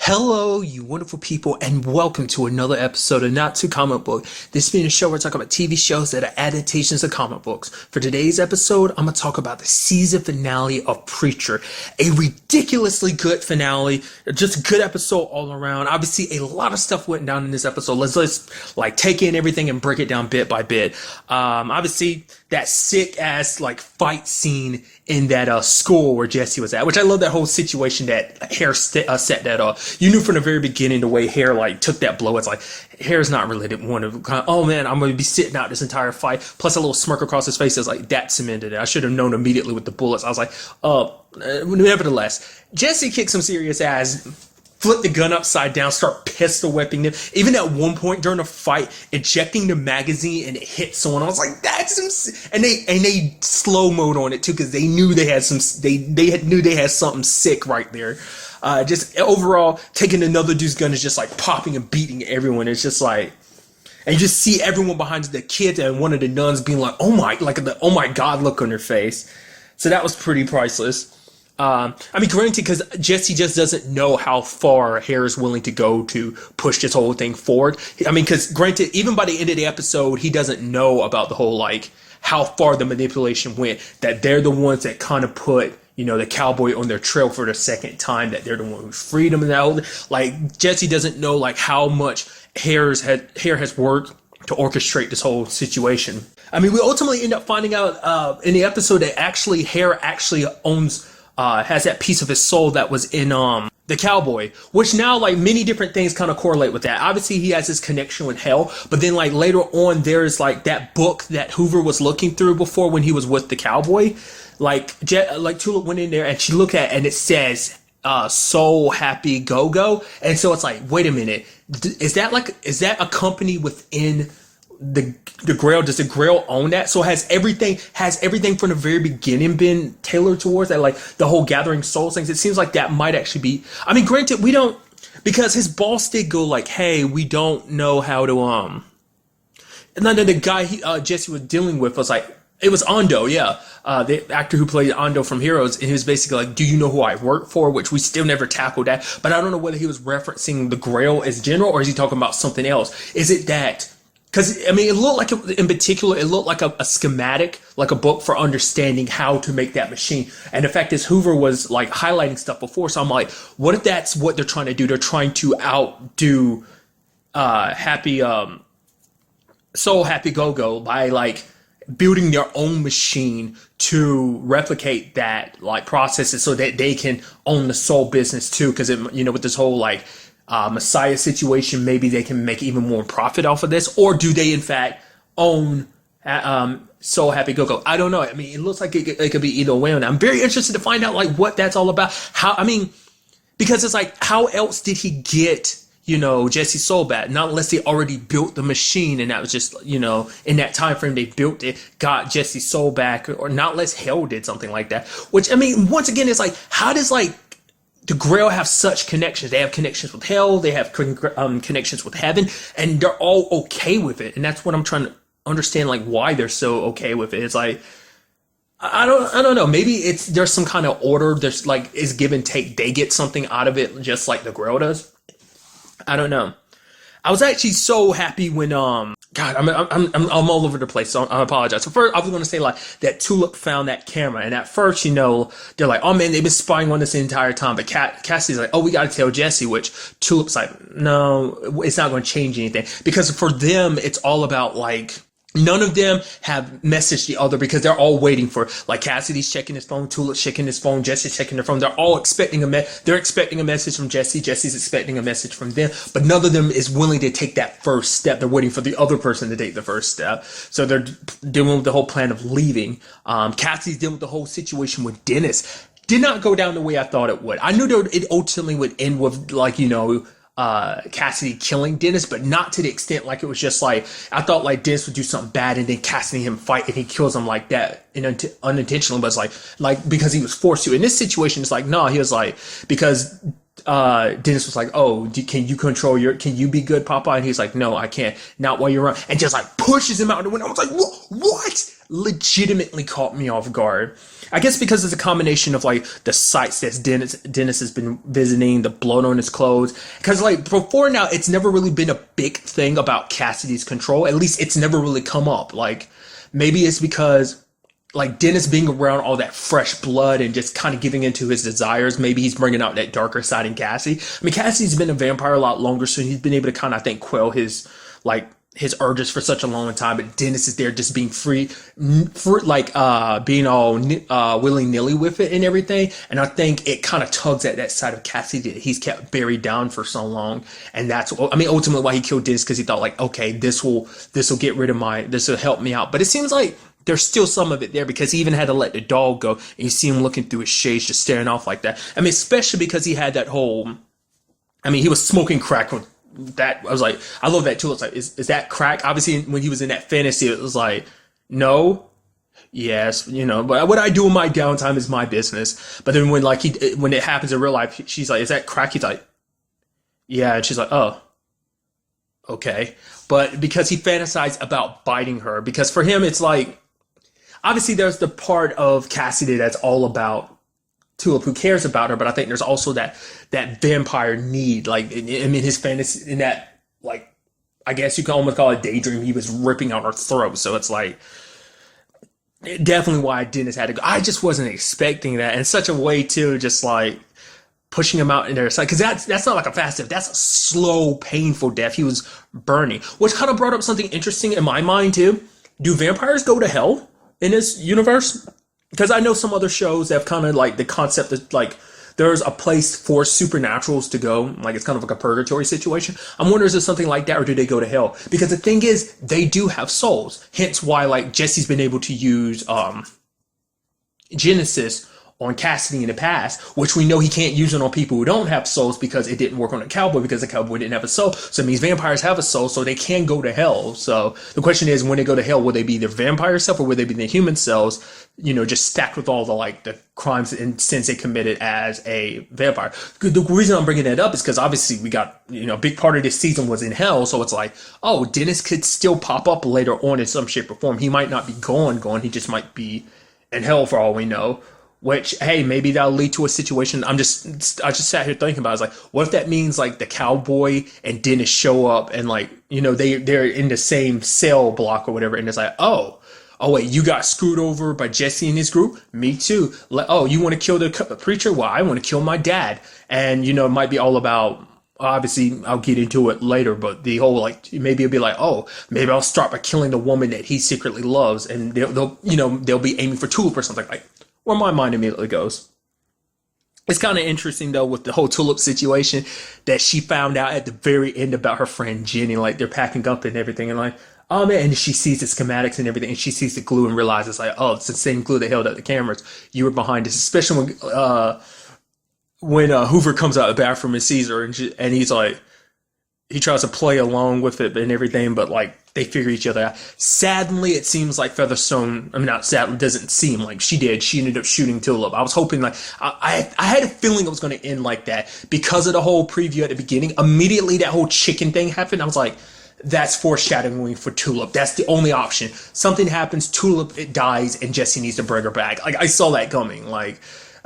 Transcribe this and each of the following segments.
Hello, you wonderful people, and welcome to another episode of Not Too Comic Book. This being a show where I talk about TV shows that are adaptations of comic books. For today's episode, I'm going to talk about the season finale of Preacher. A ridiculously good finale, just a good episode all around. Obviously, a lot of stuff went down in this episode. Let's like take in everything and break it down bit by bit. Obviously, that sick ass like fight scene in that school where Jesse was at, which I love that whole situation that Hare set that up. You knew from the very beginning the way Hare like took that blow. It's like Hare's not really the one of oh man, I'm gonna be sitting out this entire fight. Plus a little smirk across his face is like that cemented it. I should have known immediately with the bullets. I was like, nevertheless, Jesse kicked some serious ass. Flip the gun upside down, start pistol whipping them. Even at one point during the fight, ejecting the magazine and it hit someone. I was like, that's and they slow mode on it too because they knew they had knew they had something sick right there. Just overall, taking another dude's gun is just like popping and beating everyone. It's just like, and you just see everyone behind the kids and one of the nuns being like, oh my god look on their face. So that was pretty priceless. Granted, because Jesse just doesn't know how far Hare is willing to go to push this whole thing forward. Because granted, even by the end of the episode, he doesn't know about the whole, like, how far the manipulation went, that they're the ones that kind of put, the cowboy on their trail for the second time, that they're the one who freed him and that whole, like, Jesse doesn't know, like, how much Hare has worked to orchestrate this whole situation. We ultimately end up finding out, in the episode that Hare actually has that piece of his soul that was in the cowboy, which now like many different things kind of correlate with that. Obviously he has his connection with hell, but then like later on there's like that book that Hoover was looking through before when he was with the cowboy. Like Tulip went in there and she looked at it and it says soul happy go-go, and so it's like, wait a minute, is that a company within the Grail? Does the Grail own that? So has everything from the very beginning been tailored towards that, like the whole gathering souls things? It seems like that might actually be. Granted, we don't, because his boss did go like, hey, we don't know how to and then the guy Jesse was dealing with was like, it was Ando, yeah, the actor who played Ando from Heroes, and he was basically like, do you know who I work for? Which we still never tackled that, but I don't know whether he was referencing the Grail as general or is he talking about something else? Is it that? Because, it looked like, in particular, it looked like a schematic, like a book for understanding how to make that machine. And the fact is, Hoover was, like, highlighting stuff before, so I'm like, what if that's what they're trying to do? They're trying to outdo Soul Happy Go-Go by, like, building their own machine to replicate that, like, processes so that they can own the soul business, too. Because, with this whole, like, Messiah situation, maybe they can make even more profit off of this, or do they in fact own Soul Happy Go-Go? I don't know. It looks like it could be either way on that. I'm very interested to find out like what that's all about. Because it's like, how else did he get Jesse's soul back? Not unless they already built the machine and that was just in that time frame they built it, got Jesse's soul back, or not unless Hell did something like that. Which once again, it's like, how does like the Grail have such connections? They have connections with hell, they have connections with heaven, and they're all okay with it. And that's what I'm trying to understand, like why they're so okay with it. It's like, I don't know. Maybe there's some kind of order. There's like, is give and take. They get something out of it, just like the Grail does. I don't know. I was actually so happy when God, I'm all over the place, so I apologize. So first, I was going to say like that Tulip found that camera, and at first, they're like, oh man, they've been spying on us the entire time. But Cassidy's like, oh, we got to tell Jesse. Which Tulip's like, no, it's not going to change anything, because for them, it's all about like, none of them have messaged the other because they're all waiting for, like, Cassidy's checking his phone, Tulip's checking his phone, Jesse's checking their phone. They're all expecting they're expecting a message from Jesse. Jesse's expecting a message from them, but none of them is willing to take that first step. They're waiting for the other person to take the first step. So they're dealing with the whole plan of leaving. Cassidy's dealing with the whole situation with Dennis. Did not go down the way I thought it would. I knew it ultimately would end with, like, Cassidy killing Dennis, but not to the extent like it was just like, I thought like Dennis would do something bad and then Cassidy and him fight and he kills him like that unintentionally, but it's like because he was forced to. In this situation, it's like, no, he was like, because Dennis was like, "Oh, can you be good, Papa?" And he's like, "No, I can't. Not while you're around." And just like pushes him out the window. I was like, "What?" Legitimately caught me off guard. I guess because it's a combination of like the sites that Dennis has been visiting, the blood on his clothes. Because like before now, it's never really been a big thing about Cassidy's control. At least it's never really come up. Like maybe it's because like Dennis being around all that fresh blood and just kind of giving into his desires, maybe he's bringing out that darker side in Cassie. I mean, Cassie's been a vampire a lot longer, so he's been able to kind of, I think, quell his urges for such a long time. But Dennis is there just being free, being all willy-nilly with it and everything. And I think it kind of tugs at that side of Cassie that he's kept buried down for so long. And that's, I mean, ultimately why he killed Dennis, because he thought like, okay, this will help me out. But it seems like there's still some of it there, because he even had to let the dog go, and you see him looking through his shades, just staring off like that. I mean, especially because he had that whole, I mean, he was smoking crack with that. I was like, I love that too. It's like, is that crack? Obviously, when he was in that fantasy, it was like, no, yes, but what I do in my downtime is my business. But then when it happens in real life, she's like, is that crack? He's like, yeah. And she's like, oh, okay. But because he fantasized about biting her, because for him, it's like, obviously, there's the part of Cassidy that's all about Tulip, who cares about her, but I think there's also that vampire need, like in his fantasy, in that, like, I guess you can almost call it daydream, he was ripping out her throat. So it's like, definitely why Dennis had to go. I just wasn't expecting that in such a way too, just like pushing him out in there, because that's not like a fast death, that's a slow, painful death. He was burning, which kind of brought up something interesting in my mind too. Do vampires go to hell in this universe? Because I know some other shows have kind of like the concept that like there's a place for supernaturals to go, like it's kind of like a purgatory situation. I'm wondering, is it something like that, or do they go to hell? Because the thing is, they do have souls, hence why like Jesse's been able to use Genesis on Cassidy in the past, which we know he can't use it on people who don't have souls, because it didn't work on a cowboy, because the cowboy didn't have a soul. So it means vampires have a soul, so they can go to hell. So the question is, when they go to hell, will they be their vampire self, or will they be their human selves, just stacked with all the crimes and sins they committed as a vampire? The reason I'm bringing that up is because obviously we got, a big part of this season was in hell. So it's like, oh, Dennis could still pop up later on in some shape or form. He might not be gone. He just might be in hell for all we know. Which, hey, maybe that'll lead to a situation. I just sat here thinking about it. I was like, what if that means like the cowboy and Dennis show up and they're in the same cell block or whatever, and it's like, oh wait, you got screwed over by Jesse and his group? Me too. Oh, you want to kill the preacher? Well, I want to kill my dad. And it might be all about, obviously I'll get into it later, but the whole maybe it'll be like, oh, maybe I'll start by killing the woman that he secretly loves, and they'll be aiming for Tulip or something, like where my mind immediately goes. It's kind of interesting though with the whole Tulip situation, that she found out at the very end about her friend Jenny, like they're packing up and everything, and like, oh man, and she sees the schematics and everything, and she sees the glue and realizes like, oh, it's the same glue that held up the cameras. You were behind this, especially when Hoover comes out of the bathroom and sees her, and he's like, he tries to play along with it and everything, but like they figure each other out. Sadly, it seems like Featherstone, I mean, not sadly, doesn't seem like she did. She ended up shooting Tulip. I was hoping I had a feeling it was going to end like that because of the whole preview at the beginning. Immediately that whole chicken thing happened. I was like, that's foreshadowing for Tulip. That's the only option. Something happens, Tulip, it dies, and Jesse needs to bring her back. Like, I saw that coming. Like,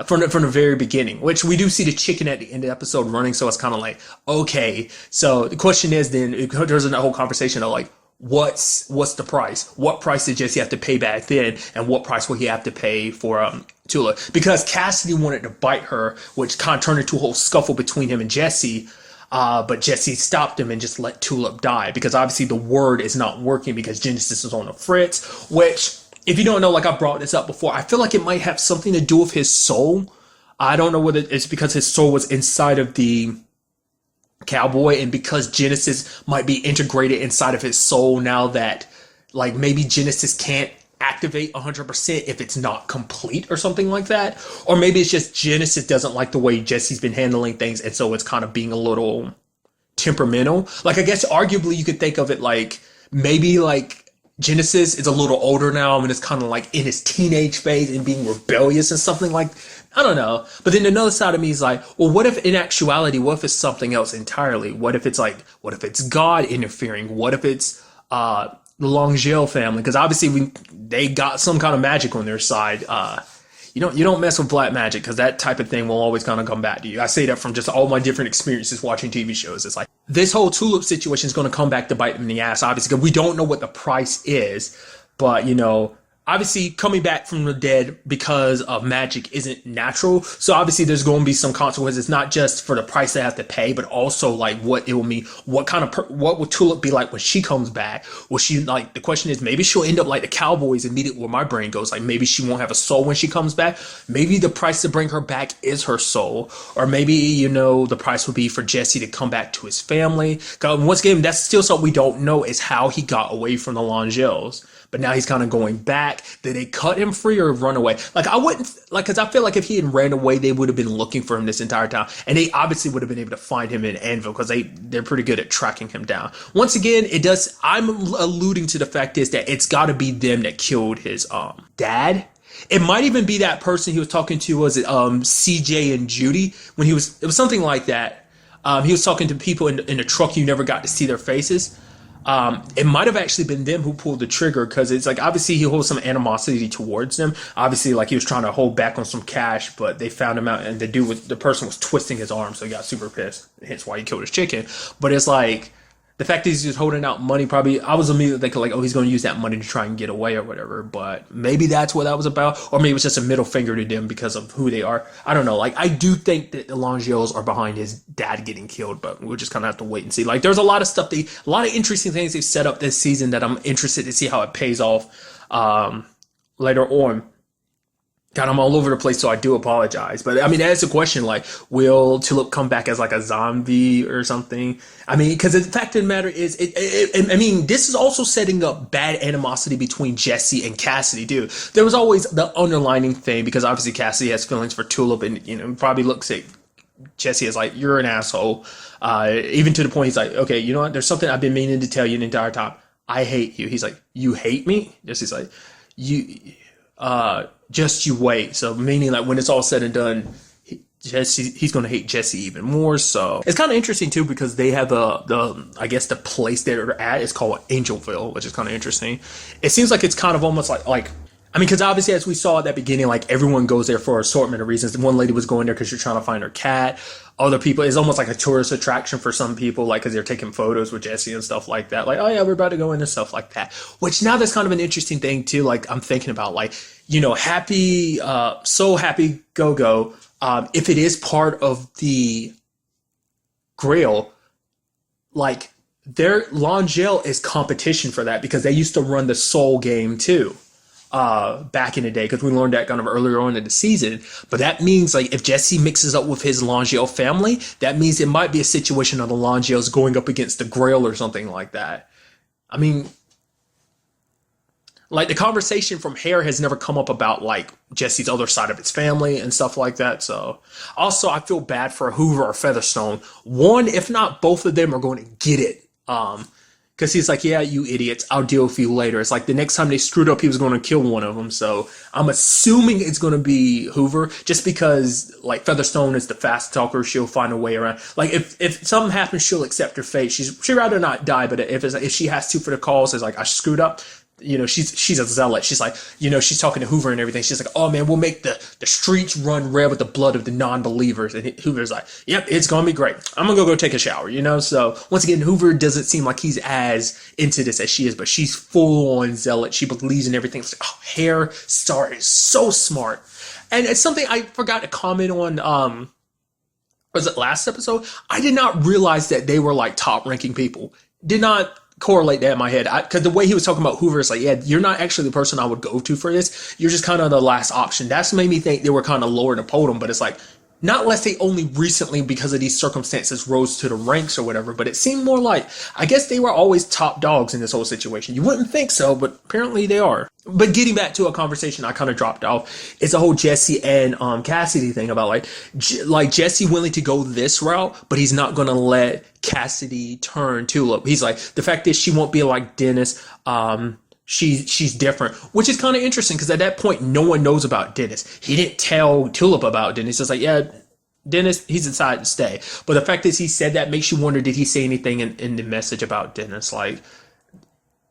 from the very beginning, which we do see the chicken at the end of the episode running, so it's kind of like, okay. So the question is then, there's a whole conversation of like, what's the price? What price did Jesse have to pay back then, and what price will he have to pay for Tulip? Because Cassidy wanted to bite her, which kind of turned into a whole scuffle between him and Jesse. But Jesse stopped him and just let Tulip die, because obviously the word is not working because Genesis is on the fritz, which, if you don't know, like I brought this up before, I feel like it might have something to do with his soul. I don't know whether it's because his soul was inside of the cowboy, and because Genesis might be integrated inside of his soul now that, like, maybe Genesis can't activate 100% if it's not complete or something like that. Or maybe it's just Genesis doesn't like the way Jesse's been handling things, and so it's kind of being a little temperamental. Like, I guess arguably you could think of it like, maybe like Genesis is a little older now. I mean, it's kind of like in his teenage phase and being rebellious and something like, I don't know. But then another side of me is like, well, what if in actuality, what if it's something else entirely? What if it's like, what if it's God interfering? What if it's the Longueuil family? Because obviously they got some kind of magic on their side. You don't mess with black magic because that type of thing will always kind of come back to you. I say that from just all my different experiences watching TV shows. It's like this whole tulip situation is going to come back to bite them in the ass, obviously, because we don't know what the price is. But, obviously coming back from the dead because of magic isn't natural. So obviously there's going to be some consequences, not just for the price they have to pay, but also like what it will mean. What will Tulip be like when she comes back? Will she, like, the question is, maybe she'll end up like the Cowboys immediately, where my brain goes, like maybe she won't have a soul when she comes back. Maybe the price to bring her back is her soul. Or maybe, the price would be for Jesse to come back to his family. Once again, that's still something we don't know, is how he got away from the Longueuils. But now he's kind of going back. Did they cut him free or run away? Like, I wouldn't, like, because I feel like if he had ran away, they would have been looking for him this entire time. And they obviously would have been able to find him in Anvil, because they're pretty good at tracking him down. Once again, I'm alluding to the fact is that it's got to be them that killed his dad. It might even be that person he was talking to, was it CJ and Judy? It was something like that. He was talking to people in the truck, you never got to see their faces. It might have actually been them who pulled the trigger, because it's like, obviously he holds some animosity towards them. Obviously, like, he was trying to hold back on some cash, but they found him out, and the person was twisting his arm, so he got super pissed. Hence why he killed his chicken. But it's like, the fact that he's just holding out money, probably, I was immediately thinking like, oh, he's going to use that money to try and get away or whatever. But maybe that's what that was about. Or maybe it was just a middle finger to them because of who they are. I don't know. Like, I do think that the Longueuils are behind his dad getting killed, but we'll just kind of have to wait and see. Like, there's a lot of stuff, a lot of interesting things they've set up this season that I'm interested to see how it pays off later on. God, I'm all over the place, so I do apologize. But I mean, that's a question, like, will Tulip come back as like a zombie or something? I mean, because the fact of the matter is, I mean, this is also setting up bad animosity between Jesse and Cassidy, too. There was always the underlining thing, because obviously Cassidy has feelings for Tulip, and probably looks at Jesse as like, you're an asshole. Even to the point he's like, okay, you know what? There's something I've been meaning to tell you the entire time. I hate you. He's like, you hate me? Jesse's like, just you wait. So meaning, like, when it's all said and done, he's going to hate Jesse even more. So it's kind of interesting too, because they have I guess the place they're at is called Angelville, which is kind of interesting. It seems like it's kind of almost like I mean, because obviously, as we saw at that beginning, like, everyone goes there for an assortment of reasons. One lady was going there because she's trying to find her cat. Other people, it's almost like a tourist attraction for some people, like, because they're taking photos with Jesse and stuff like that. Like, oh yeah, we're about to go in and stuff like that. Which now that's kind of an interesting thing too. Like, I'm thinking about, like, happy, so happy go-go. If it is part of the Grail, like, their Longueuil is competition for that, because they used to run the Soul game too. Back in the day, because we learned that kind of earlier on in the season. But that means, like, if Jesse mixes up with his Longueuil family, that means it might be a situation of the Longueuils going up against the Grail or something like that. I mean, like, the conversation from Hare has never come up about, like, Jesse's other side of his family and stuff like that. So also, I feel bad for Hoover or Featherstone. One, if not both of them, are going to get it. Because he's like, yeah, you idiots, I'll deal with you later. It's like the next time they screwed up, he was going to kill one of them. So I'm assuming it's going to be Hoover, just because, like, Featherstone is the fast talker. She'll find a way around. Like, if something happens, she'll accept her fate. She'd rather not die, but if she has to for the cause, it's like, I screwed up. She's a zealot. She's like, she's talking to Hoover and everything. She's like, oh man, we'll make the streets run red with the blood of the non-believers. And Hoover's like, yep, it's going to be great. I'm going to go take a shower, So once again, Hoover doesn't seem like he's as into this as she is, but she's full on zealot. She believes in everything. It's like, oh, Hare Star is so smart. And it's something I forgot to comment on, was it last episode? I did not realize that they were like top ranking people. Did not correlate that in my head, because the way he was talking about Hoover, it's like, yeah, you're not actually the person I would go to for this. You're just kind of the last option. That's made me think they were kind of lower in the podium, but it's like, not unless they only recently, because of these circumstances, rose to the ranks or whatever. But it seemed more like, I guess they were always top dogs in this whole situation. You wouldn't think so, but apparently they are. But getting back to a conversation I kind of dropped off, it's a whole Jesse and Cassidy thing about like Jesse willing to go this route, but he's not going to let Cassidy turn Tulip. He's like, the fact is she won't be like Dennis. she's different, which is kind of interesting because at that point no one knows about Dennis. He didn't tell Tulip about Dennis. It's like, yeah, Dennis, he's decided to stay. But the fact is he said that makes you wonder, did he say anything in the message about Dennis? Like,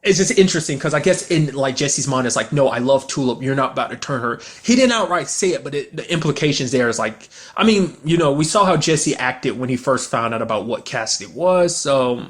it's just interesting because I guess in like Jesse's mind it's like, no, I love Tulip, you're not about to turn her. He didn't outright say it, but the implications there is like, I mean, we saw how Jesse acted when he first found out about what Cassidy was. So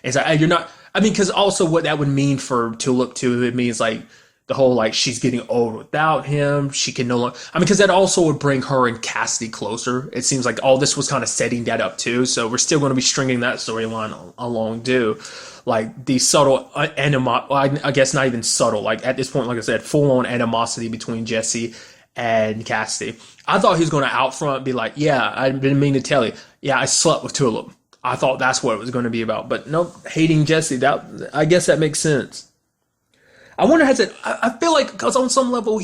it's like, you're not, I mean, because also what that would mean for Tulip too, it means like the whole like she's getting old without him, she can no longer, I mean, because that also would bring her and Cassidy closer. It seems like all this was kind of setting that up too, so we're still going to be stringing that storyline along too. Like the subtle I guess not even subtle, like at this point, like I said, full-on animosity between Jesse and Cassidy. I thought he was going to out front be like, yeah, I've been meaning to tell you, yeah, I slept with Tulip. I thought that's what it was going to be about, but nope, hating Jesse, that, I guess that makes sense. I wonder, has it, I feel like, because on some level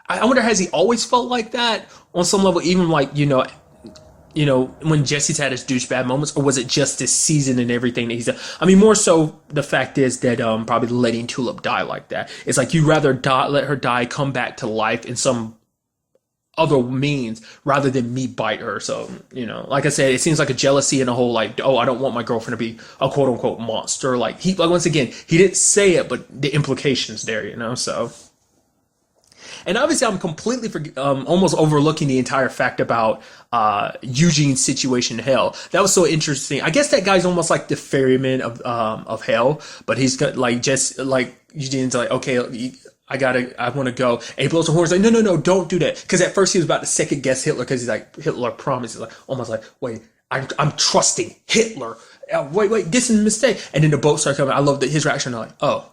I wonder, has he always felt like that? On some level, even like, when Jesse's had his douchebag moments, or was it just this season and everything that he's done? I mean, more so the fact is that probably letting Tulip die like that. It's like you'd rather let her die, come back to life in some other means rather than me bite her. So, like I said, it seems like a jealousy and a whole like, oh, I don't want my girlfriend to be a quote unquote monster. Like once again, he didn't say it, but the implications there, so. And obviously, I'm completely almost overlooking the entire fact about Eugene's situation in hell. That was so interesting. I guess that guy's almost like the ferryman of hell, but he's got like just like Eugene's like, okay, I want to go. And he blows the horn. He's like, no, don't do that. Because at first he was about to second guess Hitler because he's like, Hitler promised. He's like, almost like, wait, I'm trusting Hitler. Wait, this is a mistake. And then the boat starts coming. I love that his reaction. Like, oh,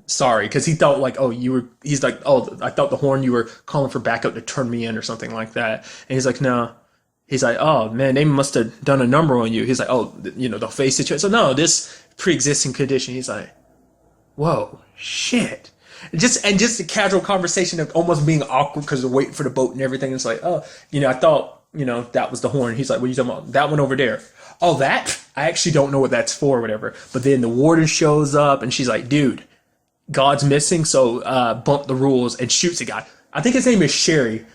sorry. Because he thought like, oh, he's like, oh, I thought the horn, you were calling for backup to turn me in or something like that. And he's like, no. He's like, oh man, they must have done a number on you. He's like, oh, the face situation. So no, this pre-existing condition. He's like, whoa, shit. Just a casual conversation of almost being awkward because they're waiting for the boat and everything. It's like, oh, I thought, that was the horn. He's like, what are you talking about? That one over there. Oh, that? I actually don't know what that's for or whatever. But then the warden shows up and she's like, dude, God's missing, so bump the rules and shoots a guy. I think his name is Sherry.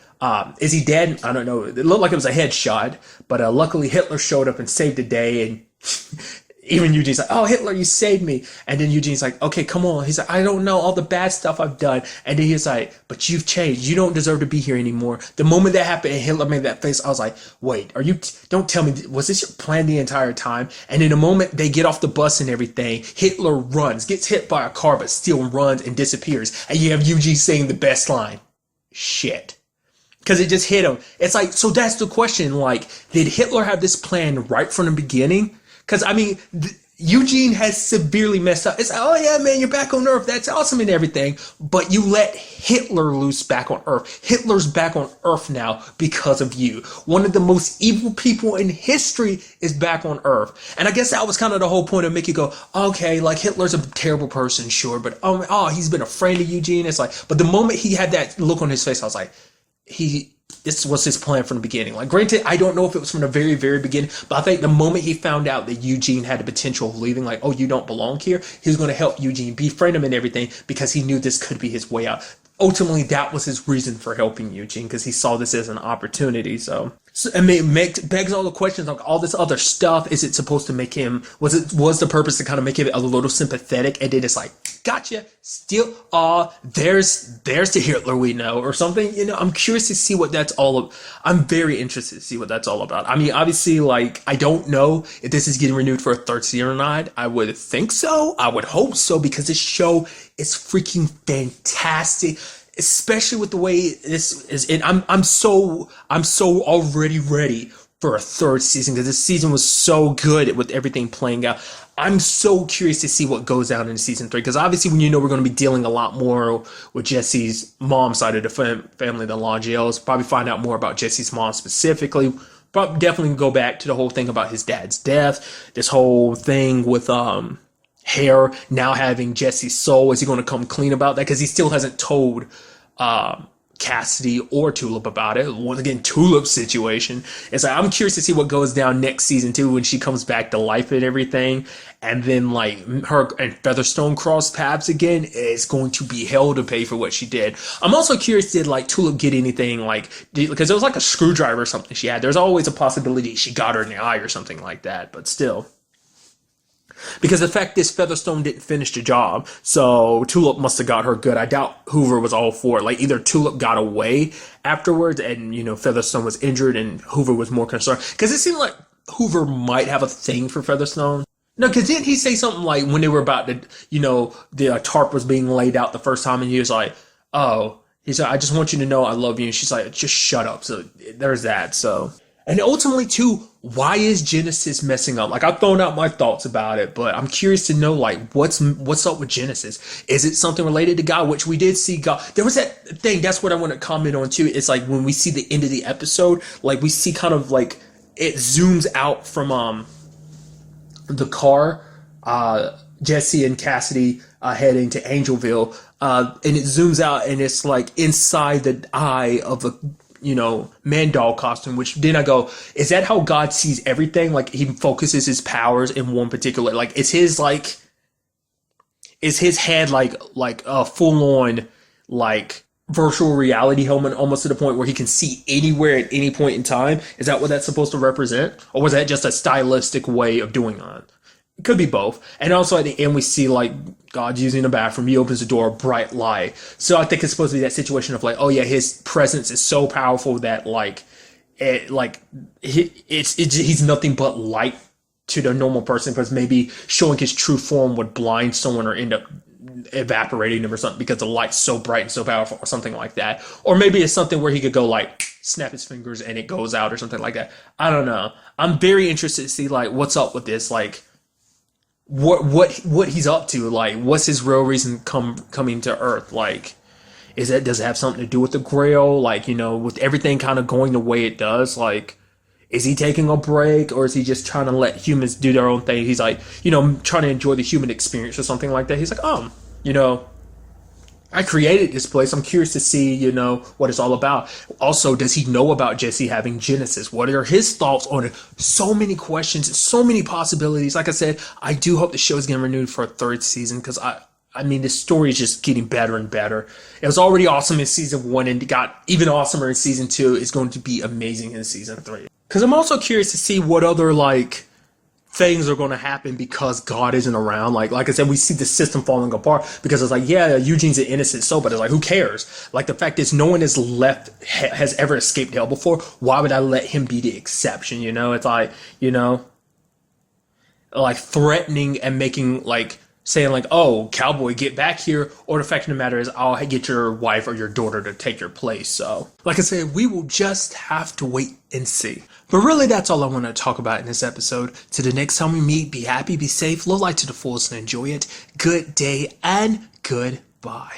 Is he dead? I don't know. It looked like it was a headshot, but luckily Hitler showed up and saved the day. And even Eugene's like, oh, Hitler, you saved me. And then Eugene's like, okay, come on. He's like, I don't know all the bad stuff I've done. And then he's like, but you've changed. You don't deserve to be here anymore. The moment that happened and Hitler made that face, I was like, wait, don't tell me, was this your plan the entire time? And in the moment they get off the bus and everything, Hitler runs, gets hit by a car, but still runs and disappears. And you have Eugene saying the best line, shit. Because it just hit him. It's like, so that's the question. Like, did Hitler have this plan right from the beginning? Because, I mean, Eugene has severely messed up. It's like, oh, yeah, man, you're back on Earth. That's awesome and everything. But you let Hitler loose back on Earth. Hitler's back on Earth now because of you. One of the most evil people in history is back on Earth. And I guess that was kind of the whole point of making you go, okay, like Hitler's a terrible person, sure. But, oh, he's been a friend of Eugene. It's like, but the moment he had that look on his face, I was like, this was his plan from the beginning. Like, granted, I don't know if it was from the very, very beginning, but I think the moment he found out that Eugene had the potential of leaving, like, oh, you don't belong here, he was going to help Eugene, befriend him and everything, because he knew this could be his way out. Ultimately, that was his reason for helping Eugene, because he saw this as an opportunity. So I mean, it begs all the questions, like all this other stuff. Is it supposed to make him, was the purpose to kind of make him a little sympathetic? And then it's like, gotcha, still, there's the Hitler we know, or something. I'm curious to see what that's all about. I'm very interested to see what that's all about. I mean, obviously, like, I don't know if this is getting renewed for a third season or not. I would think so. I would hope so, because this show is freaking fantastic. Especially with the way this is, and I'm so already ready for a third season, because this season was so good with everything playing out. I'm so curious to see what goes down in season 3, because obviously when we're going to be dealing a lot more with Jesse's mom side of the family, the Longiels, probably find out more about Jesse's mom specifically. Probably definitely go back to the whole thing about his dad's death, this whole thing with Hare now having Jesse's soul. Is he going to come clean about that? Because he still hasn't told Cassidy or Tulip about it. Once again, Tulip's situation. It's like, I'm curious to see what goes down next season too, when she comes back to life and everything. And then like her and Featherstone cross paths again. It's going to be hell to pay for what she did. I'm also curious, did like Tulip get anything like, because it was like a screwdriver or something she had. There's always a possibility she got her in the eye or something like that, but still. Because the fact is, Featherstone didn't finish the job, so Tulip must have got her good. I doubt Hoover was all for it. Like, either Tulip got away afterwards and, you know, Featherstone was injured and Hoover was more concerned. Because it seemed like Hoover might have a thing for Featherstone. No, because didn't he say something like when they were about to, you know, the tarp was being laid out the first time and he was like, oh, he said, I just want you to know I love you. And she's like, just shut up. So there's that, so. And ultimately, too, why is Genesis messing up? Like, I've thrown out my thoughts about it, but I'm curious to know, like, what's up with Genesis? Is it something related to God, which we did see God? There was that thing, that's what I want to comment on, too. It's like when we see the end of the episode, like, we see kind of, like, it zooms out from the car, Jesse and Cassidy heading to Angelville, and it zooms out, and it's, like, inside the eye of a, you know, man doll costume, which then I go, is that how God sees everything? Like, he focuses his powers in one particular, like, is his head like a full-on, like, virtual reality helmet, almost to the point where he can see anywhere at any point in time? Is that what that's supposed to represent? Or was that just a stylistic way of doing that? It could be both. And also at the end, we see like God using the bathroom. He opens the door, a bright light. So I think it's supposed to be that situation of like, oh yeah, his presence is so powerful that he's nothing but light to the normal person, because maybe showing his true form would blind someone or end up evaporating them or something because the light's so bright and so powerful or something like that. Or maybe it's something where he could go like snap his fingers and it goes out or something like that. I don't know. I'm very interested to see like what's up with this, like what he's up to, like what's his real reason coming to Earth, like does it have something to do with the Grail, like, you know, with everything kind of going the way it does, like is he taking a break, or is he just trying to let humans do their own thing? He's like, you know, trying to enjoy the human experience or something like that. He's like, you know, I created this place. I'm curious to see, you know, what it's all about. Also, does he know about Jesse having Genesis? What are his thoughts on it? So many questions, so many possibilities. Like I said, I do hope the show is getting renewed for a third season, because I mean, the story is just getting better and better. It was already awesome in season 1 and got even awesomer in season 2. It's going to be amazing in season 3. Because I'm also curious to see what other, like, things are going to happen because God isn't around. Like I said, we see the system falling apart because it's like, yeah, Eugene's an innocent soul, but it's like, who cares? Like, the fact is, no one has ever escaped hell before. Why would I let him be the exception? You know, it's like, you know, like threatening and making, like, saying like, oh, cowboy, get back here. Or the fact of the matter is, I'll get your wife or your daughter to take your place. So, like I said, we will just have to wait and see. But really, that's all I want to talk about in this episode. To the next time we meet, be happy, be safe, live life to the fullest and enjoy it. Good day and goodbye.